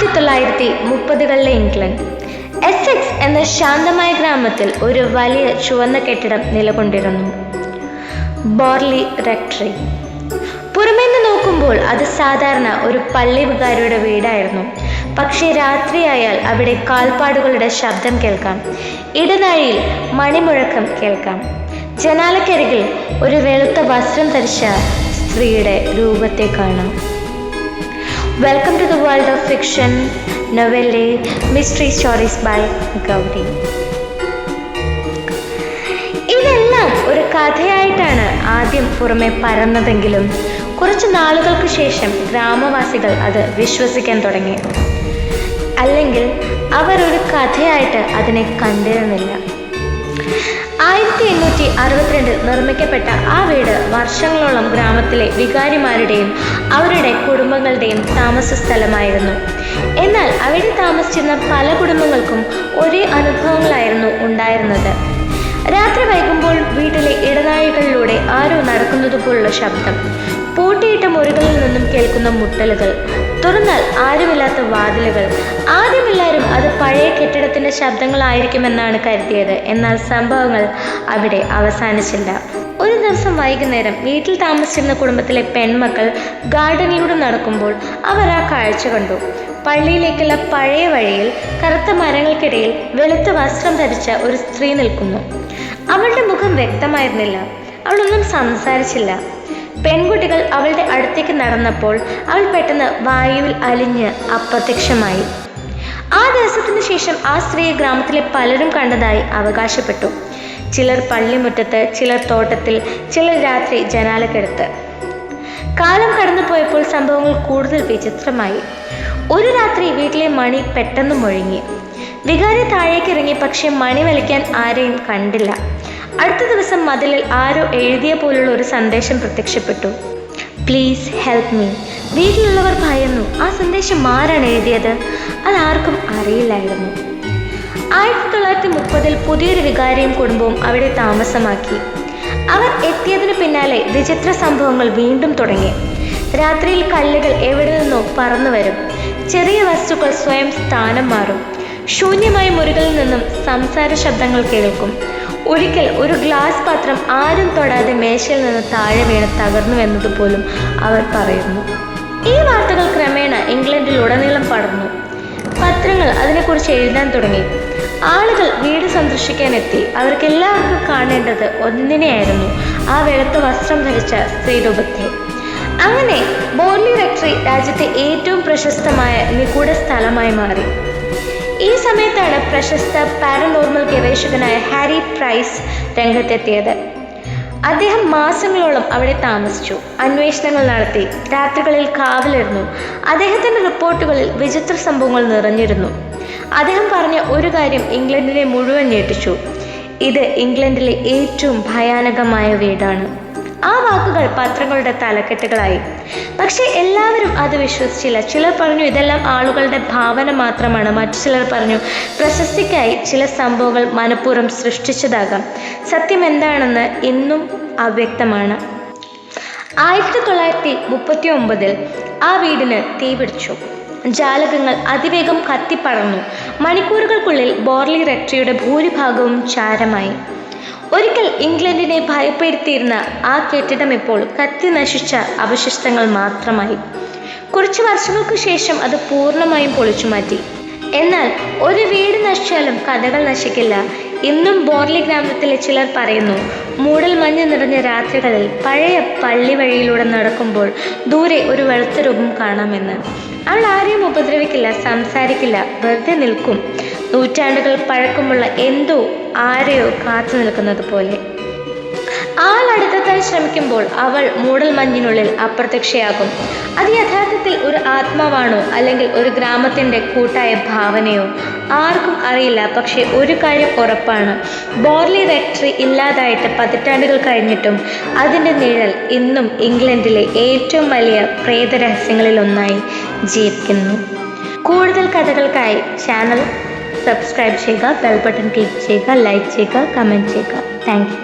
1930കളിലെ England. Essex എന്ന ശാന്തമായ ഗ്രാമത്തിൽ ഒരു വലിയ ചുവന്ന കെട്ടിടം നിലകൊണ്ടിരുന്നു. ബോർലി റെക്ടറി. പുറമേന്ന് നോക്കുമ്പോൾ അത് സാധാരണ ഒരു പള്ളി വികാരിയുടെ വീടായിരുന്നു. പക്ഷേ രാത്രിയായാൽ അവിടെ കാൽപ്പാടുകളുടെ ശബ്ദം കേൾക്കാം. ഇടനാഴിയിൽ മണിമുഴക്കം കേൾക്കാം. ജനാലക്കരികിൽ ഒരു വെളുത്ത വസ്ത്രം ധരിച്ച സ്ത്രീയുടെ രൂപത്തെ കാണാം. Welcome to the world of fiction, novella, mystery stories by Gauri. ഇതെല്ലാം ഒരു കഥയായിട്ടാണ് ആദ്യം പുറമെ പരന്നതെങ്കിലും കുറച്ച് നാളുകൾക്ക് ശേഷം ഗ്രാമവാസികൾ അത് വിശ്വസിക്കാൻ തുടങ്ങി. അല്ലെങ്കിൽ അവർ ഒരു കഥയായിട്ട് അതിനെ കണ്ടിരുന്നില്ല. 1862 നിർമ്മിക്കപ്പെട്ട ആ വീട് വർഷങ്ങളോളം ഗ്രാമത്തിലെ വികാരിമാരുടെയും അവരുടെ കുടുംബങ്ങളുടെയും താമസ സ്ഥലമായിരുന്നു. എന്നാൽ അവിടെ താമസിച്ചിരുന്ന പല കുടുംബങ്ങൾക്കും ഒരേ അനുഭവങ്ങളായിരുന്നു ഉണ്ടായിരുന്നത്. രാത്രി വൈകുമ്പോൾ വീട്ടിലെ ഇടനാഴികളിലൂടെ ആരോ നടക്കുന്നത് പോലുള്ള ശബ്ദം, പൂട്ടിയിട്ട മുറികളിൽ നിന്നും കേൾക്കുന്ന മുട്ടലുകൾ, തുറന്നാൽ ആരുമില്ലാത്ത വാതിലുകൾ. ആദ്യം എല്ലാവരും അത് പഴയ കെട്ടിടത്തിന്റെ ശബ്ദങ്ങളായിരിക്കുമെന്നാണ് കരുതിയത്. എന്നാൽ സംഭവങ്ങൾ അവിടെ അവസാനിച്ചില്ല. ഒരു ദിവസം വൈകുന്നേരം വീട്ടിൽ താമസിച്ചിരുന്ന കുടുംബത്തിലെ പെൺമക്കൾ ഗാർഡനിലൂടെ നടക്കുമ്പോൾ അവർ ആ കാഴ്ച കണ്ടു. പള്ളിയിലേക്കുള്ള പഴയ വഴിയിൽ കറുത്ത മരങ്ങൾക്കിടയിൽ വെളുത്ത വസ്ത്രം ധരിച്ച ഒരു സ്ത്രീ നിൽക്കുന്നു. അവളുടെ മുഖം വ്യക്തമായിരുന്നില്ല. അവളൊന്നും സംസാരിച്ചില്ല. പെൺകുട്ടികൾ അവളുടെ അടുത്തേക്ക് നടന്നപ്പോൾ അവൾ പെട്ടെന്ന് വായുവിൽ അലിഞ്ഞ് അപ്രത്യക്ഷമായി. ആ ദിവസത്തിന് ശേഷം ആ സ്ത്രീയെ ഗ്രാമത്തിലെ പലരും കണ്ടതായി അവകാശപ്പെട്ടു. ചിലർ പള്ളിമുറ്റത്ത്, ചിലർ തോട്ടത്തിൽ, ചിലർ രാത്രി ജനാലക്കടുത്ത്. കാലം കടന്നുപോയപ്പോൾ സംഭവങ്ങൾ കൂടുതൽ വിചിത്രമായി. ഒരു രാത്രി വീട്ടിലെ മണി പെട്ടെന്ന് മുഴങ്ങി. വികാരി താഴേക്കിറങ്ങി, പക്ഷെ മണി വലിക്കാൻ ആരെയും കണ്ടില്ല. അടുത്ത ദിവസം മതിലിൽ ആരോ എഴുതിയ പോലുള്ള ഒരു സന്ദേശം പ്രത്യക്ഷപ്പെട്ടു. Please help me. വീട്ടിലുള്ളവർ ഭയന്നു. ആ സന്ദേശം ആരാണ് എഴുതിയത്? അതാർക്കും അറിയില്ലായിരുന്നു. 1930 പുതിയൊരു വികാരിയും കുടുംബവും അവിടെ താമസമാക്കി. അവർ എത്തിയതിനു പിന്നാലെ വിചിത്ര സംഭവങ്ങൾ വീണ്ടും തുടങ്ങി. രാത്രിയിൽ കല്ലുകൾ എവിടെ നിന്നോ പറന്നു വരും. ചെറിയ വസ്തുക്കൾ സ്വയം സ്ഥാനം മാറും. ശൂന്യമായ മുറികളിൽ നിന്നും സംസാര ശബ്ദങ്ങൾ കേൾക്കും. ഒരിക്കൽ ഒരു ഗ്ലാസ് പാത്രം ആരും തൊടാതെ മേശയിൽ നിന്ന് താഴെ വീണ് തകർന്നുവെന്നതുപോലും അവർ പറയുന്നു. ഈ വാർത്തകൾ ക്രമേണ ഇംഗ്ലണ്ടിലുടനീളം പടർന്നു. പത്രങ്ങൾ അതിനെക്കുറിച്ച് എഴുതാൻ തുടങ്ങി. ആളുകൾ വീട് സന്ദർശിക്കാനെത്തി. അവർക്കെല്ലാവർക്കും കാണേണ്ടത് ഒന്നിനെയായിരുന്നു, ആ വെളുത്ത വസ്ത്രം ധരിച്ച സ്ത്രീരൂപത്തെ. അങ്ങനെ ബോർലി റെക്ടറി രാജ്യത്തെ ഏറ്റവും പ്രശസ്തമായ നിഗൂഢ സ്ഥലമായി മാറി. ഈ സമയത്താണ് പ്രശസ്ത പാരനോർമൽ ഗവേഷകനായ ഹാരി പ്രൈസ് രംഗത്തെത്തിയത്. അദ്ദേഹം മാസങ്ങളോളം അവിടെ താമസിച്ചു, അന്വേഷണങ്ങൾ നടത്തി, രാത്രികളിൽ കാവലിരുന്നു. അദ്ദേഹത്തിൻ്റെ റിപ്പോർട്ടുകളിൽ വിചിത്ര സംഭവങ്ങൾ നിറഞ്ഞിരുന്നു. അദ്ദേഹം പറഞ്ഞ ഒരു കാര്യം ഇംഗ്ലണ്ടിനെ മുഴുവൻ ഞെട്ടിച്ചു: ഇത് ഇംഗ്ലണ്ടിലെ ഏറ്റവും ഭയാനകമായ വീടാണ്. ആ വാക്കുകൾ പത്രങ്ങളുടെ തലക്കെട്ടുകളായി. പക്ഷെ എല്ലാവരും അത് വിശ്വസിച്ചില്ല. ചിലർ പറഞ്ഞു ഇതെല്ലാം ആളുകളുടെ ഭാവന മാത്രമാണ്. മറ്റു ചിലർ പറഞ്ഞു പ്രശസ്തിക്കായി ചില സംഭവങ്ങൾ മനഃപൂർവ്വം സൃഷ്ടിച്ചതാകാം. സത്യം എന്താണെന്ന് ഇന്നും അവ്യക്തമാണ്. 1939 ആ വീടിന് തീപിടിച്ചു. ജാലകങ്ങൾ അതിവേഗം കത്തിപ്പടർന്നു. മണിക്കൂറുകൾക്കുള്ളിൽ ബോർലി റെക്ടറിയുടെ ഭൂരിഭാഗവും ചാരമായി. ഒരിക്കൽ ഇംഗ്ലണ്ടിനെ ഭയപ്പെടുത്തിയിരുന്ന ആ കെട്ടിടം ഇപ്പോൾ കത്തി നശിച്ച അവശിഷ്ടങ്ങൾ മാത്രമായി. കുറച്ച് വർഷങ്ങൾക്ക് ശേഷം അത് പൂർണ്ണമായും പൊളിച്ചു മാറ്റി. എന്നാൽ ഒരു വീട് നശിച്ചാലും കഥകൾ നശിക്കില്ല. ഇന്നും ബോർലി ഗ്രാമത്തിലെ ചിലർ പറയുന്നു, മൂടൽ മഞ്ഞ് നിറഞ്ഞ രാത്രികളിൽ പഴയ പള്ളി വഴിയിലൂടെ നടക്കുമ്പോൾ ദൂരെ ഒരു വെളുത്ത രൂപം കാണാമെന്ന്. അവൾ ആരെയും ഉപദ്രവിക്കില്ല, സംസാരിക്കില്ല, വെറുതെ നിൽക്കും. നൂറ്റാണ്ടുകൾ പഴക്കമുള്ള എന്തോ ആരെയോ കാത്തു നിൽക്കുന്നത് പോലെ. ആൾ അടുത്തെത്താൻ ശ്രമിക്കുമ്പോൾ അവൾ മൂടൽ മഞ്ഞിനുള്ളിൽ അപ്രത്യക്ഷയാകും. അത് യഥാർത്ഥത്തിൽ ഒരു ആത്മാവാണോ അല്ലെങ്കിൽ ഒരു ഗ്രാമത്തിൻ്റെ കൂട്ടായ ഭാവനയോ ആർക്കും അറിയില്ല. പക്ഷെ ഒരു കാര്യം ഉറപ്പാണ്: ബോർലി റെക്ടറി ഇല്ലാതായിട്ട് പതിറ്റാണ്ടുകൾ കഴിഞ്ഞിട്ടും അതിൻ്റെ നിഴൽ ഇന്നും ഇംഗ്ലണ്ടിലെ ഏറ്റവും വലിയ പ്രേതരഹസ്യങ്ങളിൽ ഒന്നായി ജീവിക്കുന്നു. കൂടുതൽ കഥകൾക്കായി ചാനൽ സബ്സ്ക്രൈബ് ചെയ്യുക, ബെൽ ബട്ടൺ ക്ലിക്ക് ചെയ്യുക, ലൈക്ക് ചെയ്യുക, കമൻറ്റ് ചെയ്യുക. Thank you.